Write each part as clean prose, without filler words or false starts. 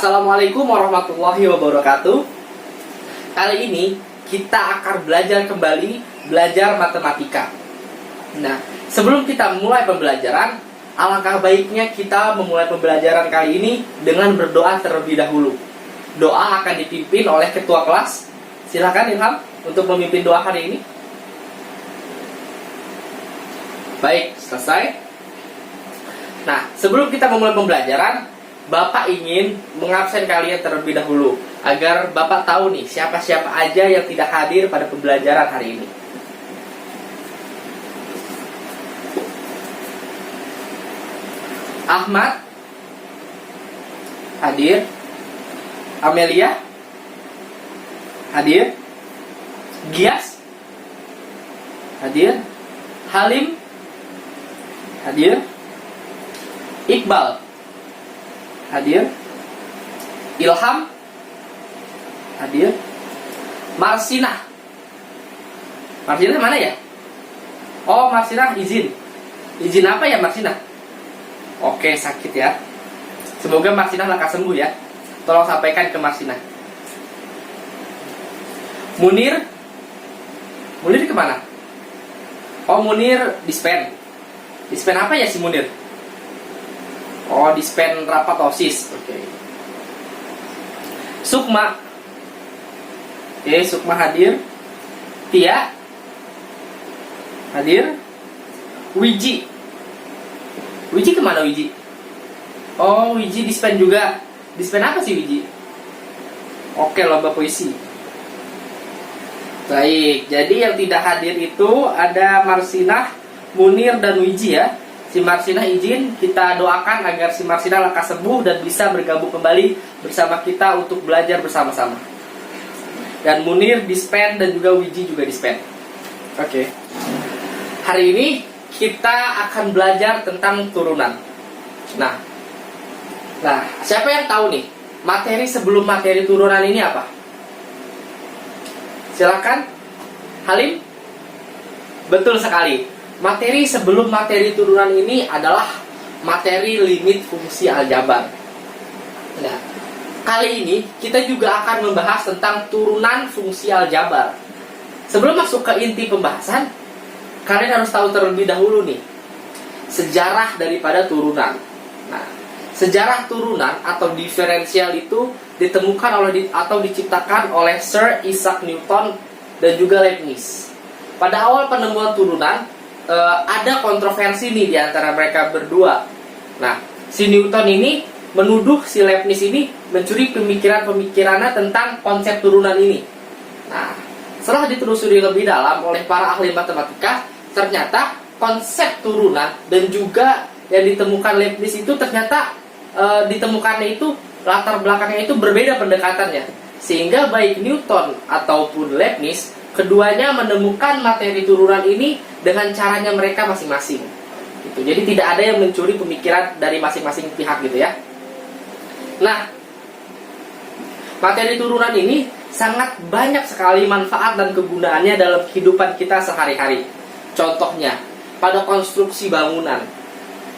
Assalamualaikum warahmatullahi wabarakatuh. Kali ini kita akan belajar kembali matematika. Nah, sebelum kita mulai pembelajaran, alangkah baiknya kita memulai pembelajaran kali ini dengan berdoa terlebih dahulu. Doa akan dipimpin oleh ketua kelas. Silakan Ilham untuk memimpin doa hari ini. Baik, selesai. Nah, sebelum kita memulai pembelajaran, Bapak ingin mengabsen kalian terlebih dahulu agar Bapak tahu nih siapa-siapa aja yang tidak hadir pada pembelajaran hari ini. Ahmad hadir. Amelia hadir. Gias hadir. Halim hadir. Iqbal hadir. Ilham hadir. Marsinah mana ya? Oh, Marsinah izin apa ya Marsinah? Oke, sakit ya. Semoga Marsinah lekas sembuh ya. Tolong sampaikan ke Marsinah. Munir kemana? Oh, Munir dispen apa ya si Munir? Oh, dispen rapat OSIS. Oke. Sukma. Oke, Sukma hadir. Tia hadir. Wiji kemana Wiji? Oh, Wiji dispen juga. Dispen apa sih Wiji? Oke, lomba puisi. Baik, jadi yang tidak hadir itu ada Marsinah, Munir, dan Wiji ya. Si Marsinah izin, kita doakan agar si Marsinah lekas sembuh dan bisa bergabung kembali bersama kita untuk belajar bersama-sama. Dan Munir dispen dan juga Wiji juga dispen. Oke. Hari ini kita akan belajar tentang turunan. Nah, siapa yang tahu nih materi sebelum materi turunan ini apa? Silakan, Halim. Betul sekali. Materi sebelum materi turunan ini adalah materi limit fungsi aljabar. Nah, kali ini kita juga akan membahas tentang turunan fungsi aljabar. Sebelum masuk ke inti pembahasan, kalian harus tahu terlebih dahulu nih sejarah daripada turunan. Nah, sejarah turunan atau diferensial itu ditemukan atau diciptakan oleh Sir Isaac Newton dan juga Leibniz. Pada awal penemuan turunan, ada kontroversi nih di antara mereka berdua. Nah, si Newton ini menuduh si Leibniz ini mencuri pemikirannya tentang konsep turunan ini. Nah, setelah ditelusuri lebih dalam oleh para ahli matematika, ternyata konsep turunan dan juga yang ditemukan Leibniz itu ternyata ditemukannya itu latar belakangnya itu berbeda pendekatannya. Sehingga baik Newton ataupun Leibniz, keduanya menemukan materi turunan ini dengan caranya mereka masing-masing. Gitu. Jadi tidak ada yang mencuri pemikiran dari masing-masing pihak gitu ya. Nah, materi turunan ini sangat banyak sekali manfaat dan kegunaannya dalam kehidupan kita sehari-hari. Contohnya, pada konstruksi bangunan,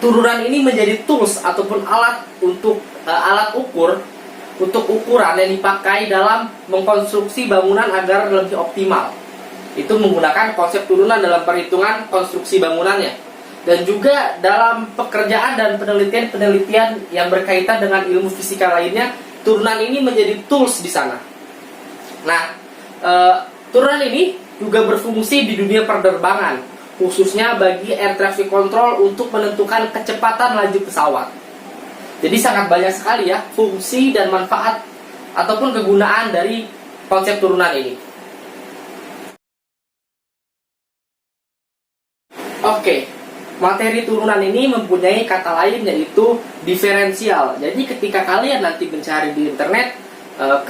turunan ini menjadi tools ataupun alat untuk alat ukur untuk ukuran yang dipakai dalam mengkonstruksi bangunan agar lebih optimal. Itu menggunakan konsep turunan dalam perhitungan konstruksi bangunannya. Dan juga dalam pekerjaan dan penelitian yang berkaitan dengan ilmu fisika lainnya, turunan ini menjadi tools di sana. Nah, turunan ini juga berfungsi di dunia penerbangan, khususnya bagi air traffic control untuk menentukan kecepatan laju pesawat. Jadi sangat banyak sekali ya fungsi dan manfaat ataupun kegunaan dari konsep turunan ini. Oke, materi turunan ini mempunyai kata lain yaitu diferensial. Jadi ketika kalian nanti mencari di internet,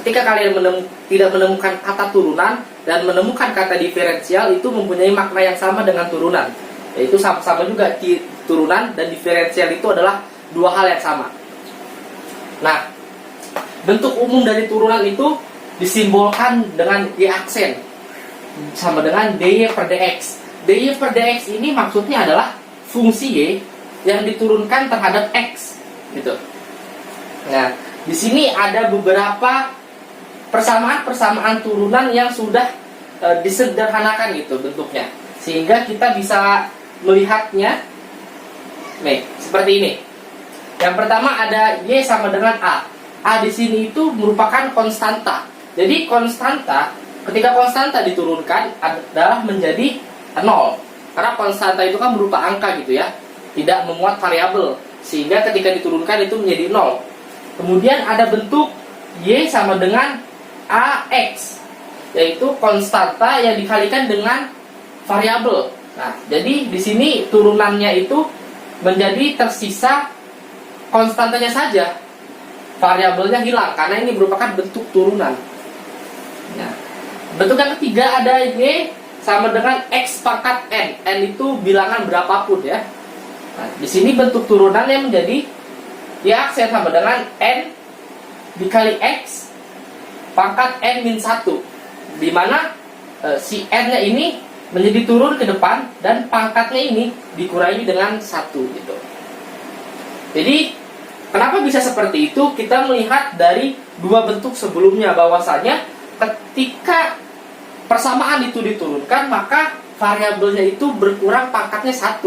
ketika kalian tidak menemukan kata turunan dan menemukan kata diferensial, itu mempunyai makna yang sama dengan turunan. Yaitu sama-sama juga turunan dan diferensial itu adalah dua hal yang sama. Nah, bentuk umum dari turunan itu disimbolkan dengan Y aksen sama dengan dy per dx. dy per dx ini maksudnya adalah fungsi Y yang diturunkan terhadap X gitu. Nah, Di sini ada beberapa persamaan turunan yang sudah disederhanakan gitu bentuknya, sehingga kita bisa melihatnya nih seperti ini. Yang pertama ada Y sama dengan A. A di sini itu merupakan konstanta. Jadi konstanta, ketika konstanta diturunkan adalah menjadi 0. Karena konstanta itu kan berupa angka gitu ya, tidak memuat variabel, sehingga ketika diturunkan itu menjadi 0. Kemudian ada bentuk Y sama dengan AX, yaitu konstanta yang dikalikan dengan variabel. Nah, jadi di sini turunannya itu menjadi tersisa konstantanya saja, variabelnya hilang karena ini merupakan bentuk turunan. Nah, bentuk yang ketiga ada Y sama dengan X pangkat N. N itu bilangan berapapun ya. Nah, di sini bentuk turunannya menjadi Y aksen sama dengan N dikali X pangkat N min 1, di mana si N-nya ini menjadi turun ke depan dan pangkatnya ini dikurangi dengan 1 gitu. Jadi kenapa bisa seperti itu? Kita melihat dari dua bentuk sebelumnya, bahwasanya ketika persamaan itu diturunkan maka variabelnya itu berkurang pangkatnya 1.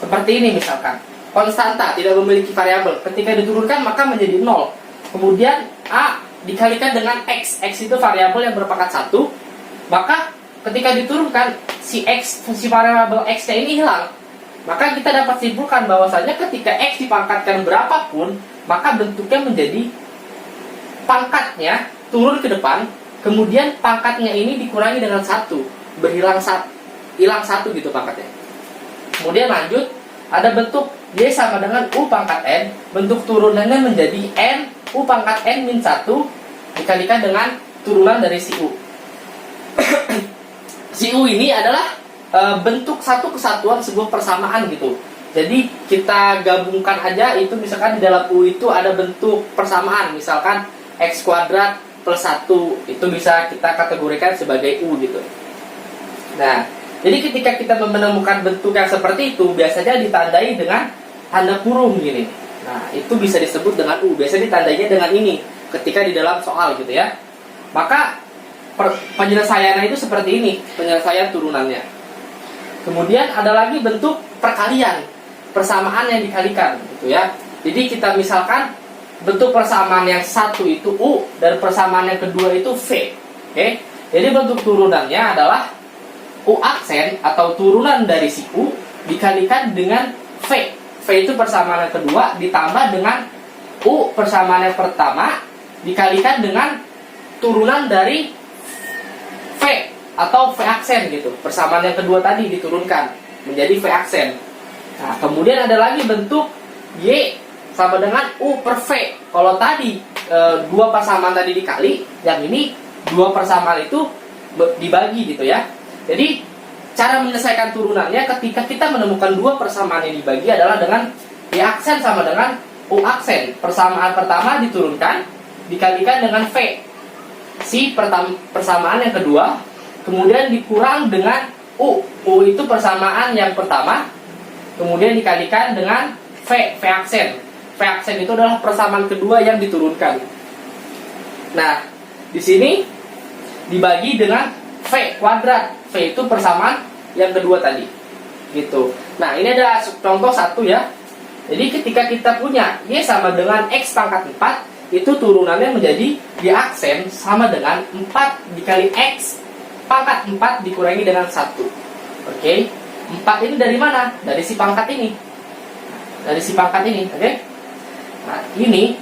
Seperti ini misalkan, konstanta tidak memiliki variabel, ketika diturunkan maka menjadi 0. Kemudian A dikalikan dengan X, X itu variabel yang berpangkat 1, maka ketika diturunkan si variabel X-nya ini hilang. Maka kita dapat simpulkan bahwasanya ketika X dipangkatkan berapapun, maka bentuknya menjadi pangkatnya turun ke depan, kemudian pangkatnya ini dikurangi dengan 1, hilang 1 gitu pangkatnya. Kemudian lanjut, ada bentuk Y sama dengan U pangkat N, bentuk turunannya menjadi N U pangkat N min 1 dikalikan dengan turunan dari si U. Si U ini adalah bentuk satu kesatuan sebuah persamaan gitu. Jadi kita gabungkan aja itu, misalkan di dalam U itu ada bentuk persamaan, misalkan X kuadrat plus 1, itu bisa kita kategorikan sebagai U gitu. Nah, jadi ketika kita menemukan bentuk yang seperti itu, biasanya ditandai dengan tanda kurung gini. Nah, itu bisa disebut dengan U. Biasanya ditandainya dengan ini ketika di dalam soal gitu ya. Maka penyelesaiannya itu seperti ini, penyelesaian turunannya. Kemudian ada lagi bentuk perkalian, persamaan yang dikalikan gitu ya. Jadi kita misalkan bentuk persamaan yang satu itu U dan persamaan yang kedua itu V. Oke? Jadi bentuk turunannya adalah U aksen atau turunan dari si U dikalikan dengan V. V itu persamaan yang kedua ditambah dengan U persamaan yang pertama dikalikan dengan turunan dari V atau V aksen gitu. Persamaan yang kedua tadi diturunkan menjadi V aksen. Nah, kemudian ada lagi bentuk Y sama dengan U per V. Kalau tadi dua persamaan tadi dikali, yang ini dua persamaan itu dibagi gitu ya. Jadi cara menyelesaikan turunannya ketika kita menemukan dua persamaan yang dibagi adalah dengan Y aksen sama dengan U aksen. Persamaan pertama diturunkan dikalikan dengan V. Si persamaan yang kedua kemudian dikurang dengan U. U itu persamaan yang pertama kemudian dikalikan dengan V aksen. V aksen itu adalah persamaan kedua yang diturunkan. Nah, di sini dibagi dengan V kuadrat. V itu persamaan yang kedua tadi. Gitu. Nah, ini ada contoh satu ya. Jadi ketika kita punya Y sama dengan X pangkat 4, itu turunannya menjadi Y aksen sama dengan 4 dikali X pangkat 4 dikurangi dengan 1. Oke. 4 ini dari mana? Dari si pangkat ini. Dari si pangkat ini, oke? Nah, ini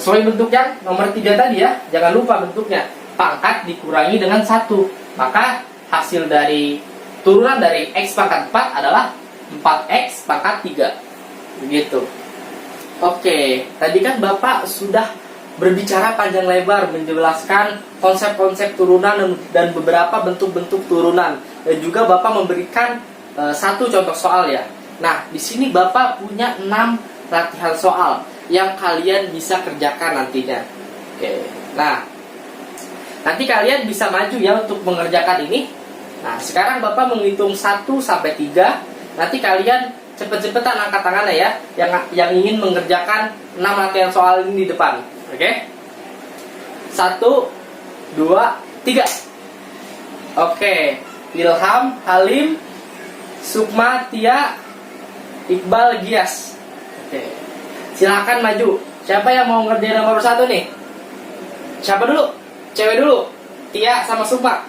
sesuai bentuk yang nomor 3 tadi ya. Jangan lupa bentuknya. Pangkat dikurangi dengan 1. Maka hasil dari turunan dari X pangkat 4 adalah 4X pangkat 3. Begitu. Oke, tadi kan Bapak sudah berbicara panjang lebar menjelaskan konsep-konsep turunan dan beberapa bentuk-bentuk turunan, dan juga Bapak memberikan satu contoh soal ya. Nah, di sini Bapak punya 6 latihan soal yang kalian bisa kerjakan nantinya. Oke. Nah, nanti kalian bisa maju ya untuk mengerjakan ini. Nah, sekarang Bapak menghitung 1 sampai 3. Nanti kalian cepet-cepetan angkat tangannya ya, yang ingin mengerjakan 6 latihan soal ini di depan. Oke? 1, 2, 3. Oke, Ilham, Halim, Sukma, Tia, Iqbal, Gias. Oke, silakan maju. Siapa yang mau ngerjain nomor 1 nih? Siapa dulu? Cewek dulu. Tia sama Sukma.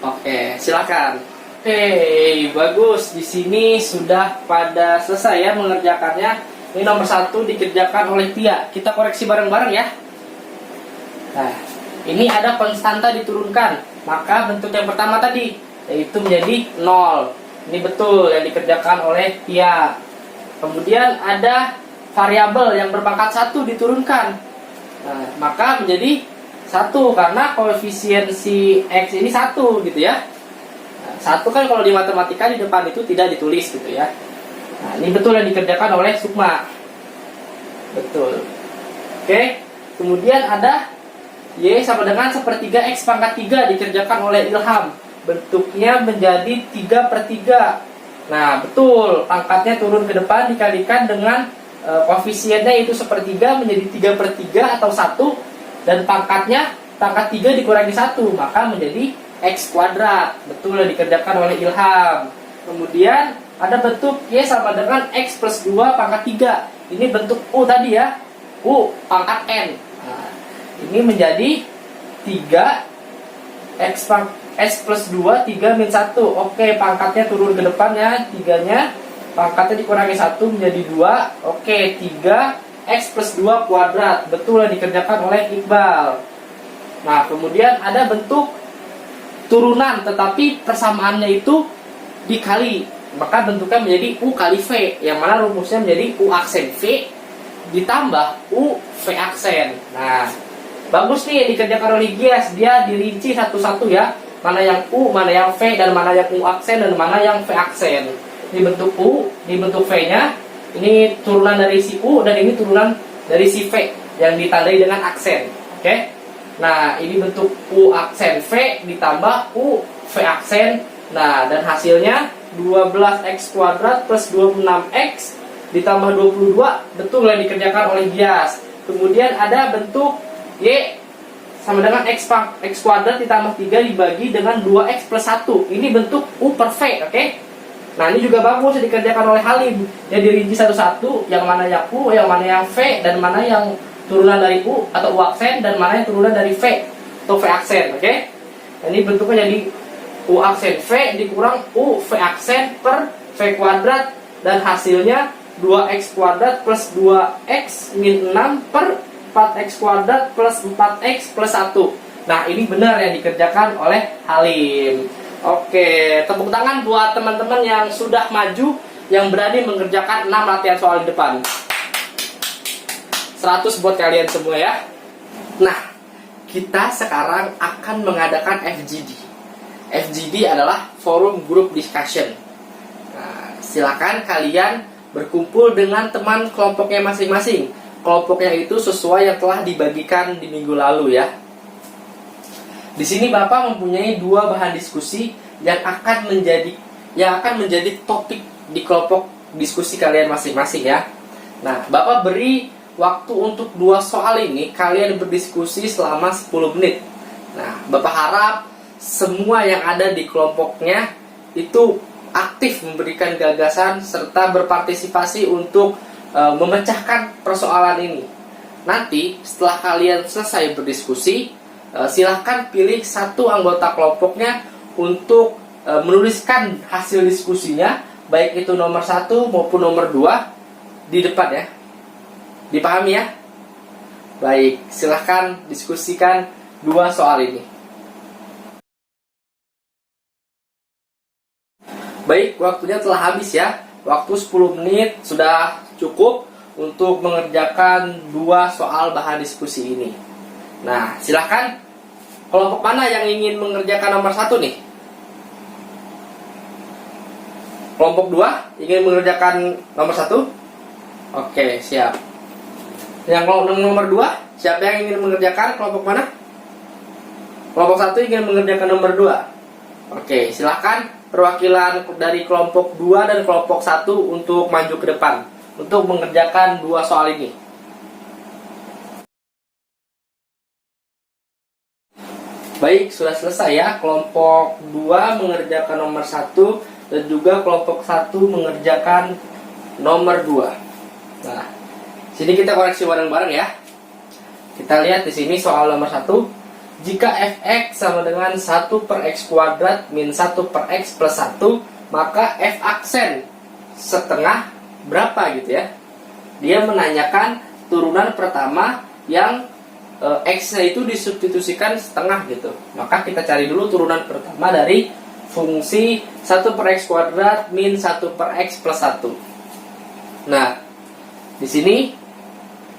Oke, silakan. Oke, bagus. Di sini sudah pada selesai ya mengerjakannya. Ini nomor 1 dikerjakan oleh Tia. Kita koreksi bareng-bareng ya. Nah, ini ada konstanta diturunkan. Maka bentuk yang pertama tadi, yaitu menjadi 0. Ini betul yang dikerjakan oleh Tia. Kemudian ada variabel yang berpangkat 1 diturunkan. Nah, maka menjadi 1 karena koefisiensi X ini 1 gitu ya. Nah, 1 kan kalau di matematika di depan itu tidak ditulis gitu ya. Nah, ini betul yang dikerjakan oleh Sukma. Betul. Oke. Kemudian ada Y sama dengan 1/3 X pangkat 3 dikerjakan oleh Ilham. Bentuknya menjadi 3/3. Nah, betul. Pangkatnya turun ke depan dikalikan dengan koefisiennya itu 1/3 menjadi 3/3 atau 1. Dan pangkat 3 dikurangi 1. Maka menjadi X kuadrat. Betul yang dikerjakan oleh Ilham. Kemudian ada bentuk Y sama dengan X plus 2 pangkat 3. Ini bentuk U tadi ya. U pangkat N. Nah, ini menjadi 3 X plus 2 3 min 1. Oke, pangkatnya turun ke depan ya. 3-nya pangkatnya dikurangi 1 menjadi 2. Oke, 3 X plus 2 kuadrat. Betul yang dikerjakan oleh Iqbal. Nah, kemudian ada bentuk turunan tetapi persamaannya itu dikali. Maka bentuknya menjadi U kali V, yang mana rumusnya menjadi U aksen V ditambah U V aksen. Nah, bagus nih yang dikerjakan oleh Gias. Dia dirinci satu-satu ya. Mana yang U, mana yang V, dan mana yang U aksen, dan mana yang V aksen. Ini bentuk U, ini bentuk V-nya. Ini turunan dari si U, dan ini turunan dari si V yang ditandai dengan aksen. Oke? Nah, ini bentuk U aksen V ditambah U V aksen. Nah, dan hasilnya 12X kuadrat plus 26X ditambah 22. Betul yang dikerjakan oleh Gias. Kemudian ada bentuk Y sama dengan X kuadrat ditambah 3 dibagi dengan 2X plus 1. Ini bentuk U per V, oke? Nah, ini juga bagus yang dikerjakan oleh Halim. Dia dirinci satu-satu, yang mana yang U, yang mana yang V, dan mana yang turunan dari U atau U aksen, dan mana yang turunan dari V atau V aksen, oke? Nah, ini bentuknya jadi U aksen V dikurang U V aksen per V kuadrat, dan hasilnya 2X kuadrat plus 2X min 6 per 4X kuadrat plus 4X plus 1. Nah, ini benar yang dikerjakan oleh Halim. Oke, tepuk tangan buat teman-teman yang sudah maju, yang berani mengerjakan 6 latihan soal di depan. 100 buat kalian semua ya. Nah, kita sekarang akan mengadakan FGD. FGD adalah forum group discussion. Nah, silakan kalian berkumpul dengan teman kelompoknya masing-masing. Kelompoknya itu sesuai yang telah dibagikan di minggu lalu ya. Di sini Bapak mempunyai 2 bahan diskusi yang akan menjadi topik di kelompok diskusi kalian masing-masing ya. Nah, Bapak beri waktu untuk 2 soal ini kalian berdiskusi selama 10 menit. Nah, Bapak harap semua yang ada di kelompoknya itu aktif memberikan gagasan serta berpartisipasi untuk memecahkan persoalan ini. Nanti setelah kalian selesai berdiskusi, silahkan pilih satu anggota kelompoknya untuk menuliskan hasil diskusinya, baik itu nomor 1 maupun nomor 2 di depan ya. Dipahami ya? Baik, silahkan diskusikan 2 soal ini. Baik, waktunya telah habis ya. Waktu 10 menit sudah cukup untuk mengerjakan 2 soal bahan diskusi ini. Nah, silahkan. Kelompok mana yang ingin mengerjakan nomor 1 nih? Kelompok 2 ingin mengerjakan nomor 1? Oke, siap. Yang nomor 2, siapa yang ingin mengerjakan? Kelompok mana? Kelompok 1 ingin mengerjakan nomor 2. Oke, silahkan perwakilan dari kelompok 2 dan kelompok 1 untuk maju ke depan untuk mengerjakan 2 soal ini. Baik, sudah selesai ya. Kelompok 2 mengerjakan nomor 1 dan juga kelompok 1 mengerjakan nomor 2. Nah, sini kita koreksi bareng-bareng ya. Kita lihat di sini soal nomor 1. Jika fx sama dengan 1 per x kuadrat min 1 per x plus 1, maka f aksen setengah berapa gitu ya. Dia menanyakan turunan pertama yang x-nya itu disubstitusikan setengah gitu. Maka kita cari dulu turunan pertama dari fungsi 1 per x kuadrat min 1 per x plus 1. Nah, di sini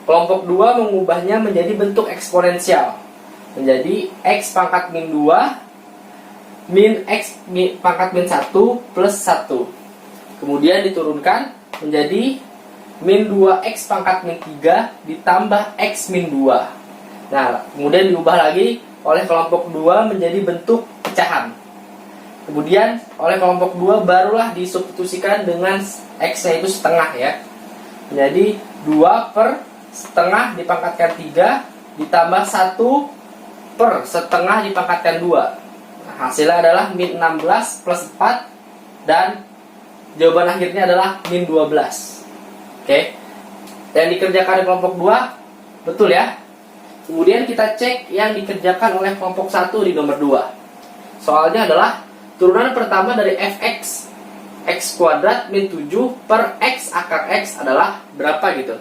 kelompok 2 mengubahnya menjadi bentuk eksponensial. Menjadi x pangkat min 2 min x pangkat min 1 plus 1. Kemudian diturunkan menjadi min 2x pangkat min 3 ditambah x min 2. Nah, kemudian diubah lagi oleh kelompok 2 menjadi bentuk pecahan. Kemudian oleh kelompok 2 barulah disubstitusikan dengan x-nya itu setengah ya. Jadi 2 per setengah dipangkatkan 3 ditambah 1 per setengah dipangkatkan 2. Nah, hasilnya adalah min 16 plus 4 dan jawaban akhirnya adalah min 12. Oke. Yang dikerjakan di kelompok 2 betul ya. Kemudian kita cek yang dikerjakan oleh kelompok 1 di nomor 2. Soalnya adalah turunan pertama dari fx x kuadrat min 7 per x akar x adalah berapa gitu.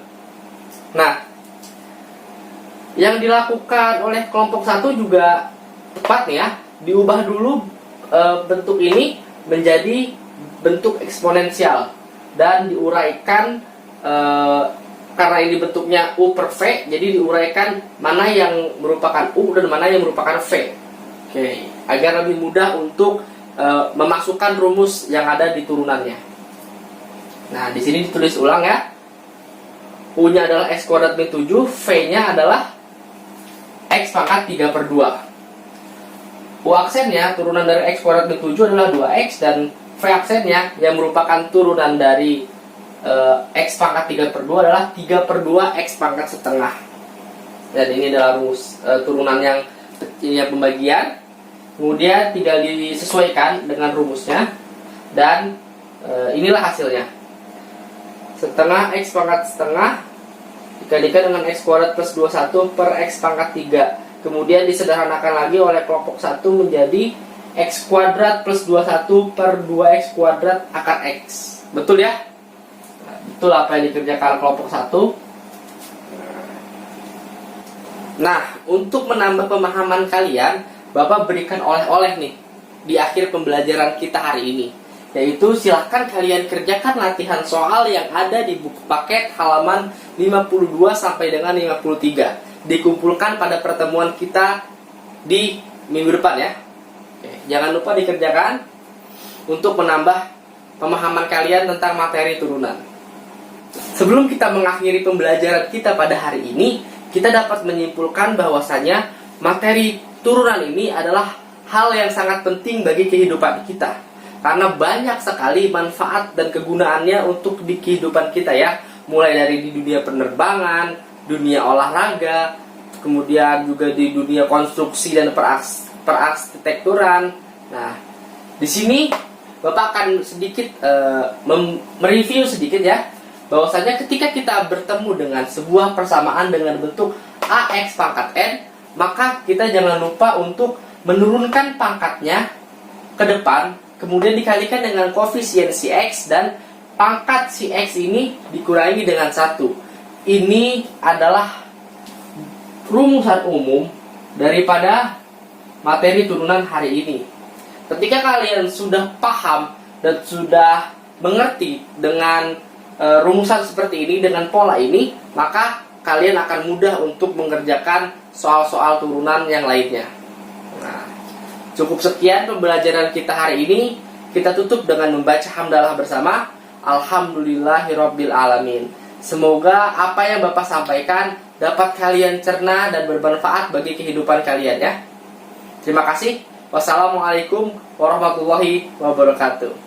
Nah, yang dilakukan oleh kelompok 1 juga tepat nih ya. Diubah dulu bentuk ini menjadi bentuk eksponensial dan diuraikan karena ini bentuknya U per V, jadi diuraikan mana yang merupakan U dan mana yang merupakan V. Oke, agar lebih mudah untuk memasukkan rumus yang ada di turunannya. Nah, di sini ditulis ulang ya. U-nya adalah x kuadrat min 7, V-nya adalah x pangkat 3 per 2. U aksennya, turunan dari x kuadrat min 7 adalah 2x, dan V aksennya yang merupakan turunan dari x pangkat 3 per 2 adalah 3 per 2 x pangkat setengah. Dan ini adalah rumus turunan yang pembagian. Kemudian tinggal disesuaikan dengan rumusnya. Dan inilah hasilnya. Setengah x pangkat setengah dikalikan dengan x kuadrat plus 21 per x pangkat 3. Kemudian disederhanakan lagi oleh kelompok 1 menjadi x kuadrat plus 21 per 2x kuadrat akar x. Betul ya? Betul apa yang dikerjakan kelompok 1. Nah, untuk menambah pemahaman kalian, Bapak berikan oleh-oleh nih di akhir pembelajaran kita hari ini. Yaitu silahkan kalian kerjakan latihan soal yang ada di buku paket halaman 52 sampai dengan 53. Dikumpulkan pada pertemuan kita di minggu depan ya. Oke, jangan lupa dikerjakan untuk menambah pemahaman kalian tentang materi turunan. Sebelum kita mengakhiri pembelajaran kita pada hari ini, kita dapat menyimpulkan bahwasanya materi turunan ini adalah hal yang sangat penting bagi kehidupan kita. Karena banyak sekali manfaat dan kegunaannya untuk di kehidupan kita ya. Mulai dari di dunia penerbangan, dunia olahraga, kemudian juga di dunia konstruksi dan perarsitekturan. Nah, di sini Bapak akan sedikit mereview sedikit ya. Bahwasanya ketika kita bertemu dengan sebuah persamaan dengan bentuk AX pangkat N, maka kita jangan lupa untuk menurunkan pangkatnya ke depan, kemudian dikalikan dengan koefisien si X, dan pangkat si X ini dikurangi dengan 1. Ini adalah rumusan umum daripada materi turunan hari ini. Ketika kalian sudah paham dan sudah mengerti dengan rumusan seperti ini, dengan pola ini, maka kalian akan mudah untuk mengerjakan soal-soal turunan yang lainnya. Nah, cukup sekian pembelajaran kita hari ini. Kita tutup dengan membaca hamdalah bersama. Alhamdulillahirabbil alamin. Semoga apa yang Bapak sampaikan dapat kalian cerna dan bermanfaat bagi kehidupan kalian ya. Terima kasih. Wassalamualaikum warahmatullahi wabarakatuh.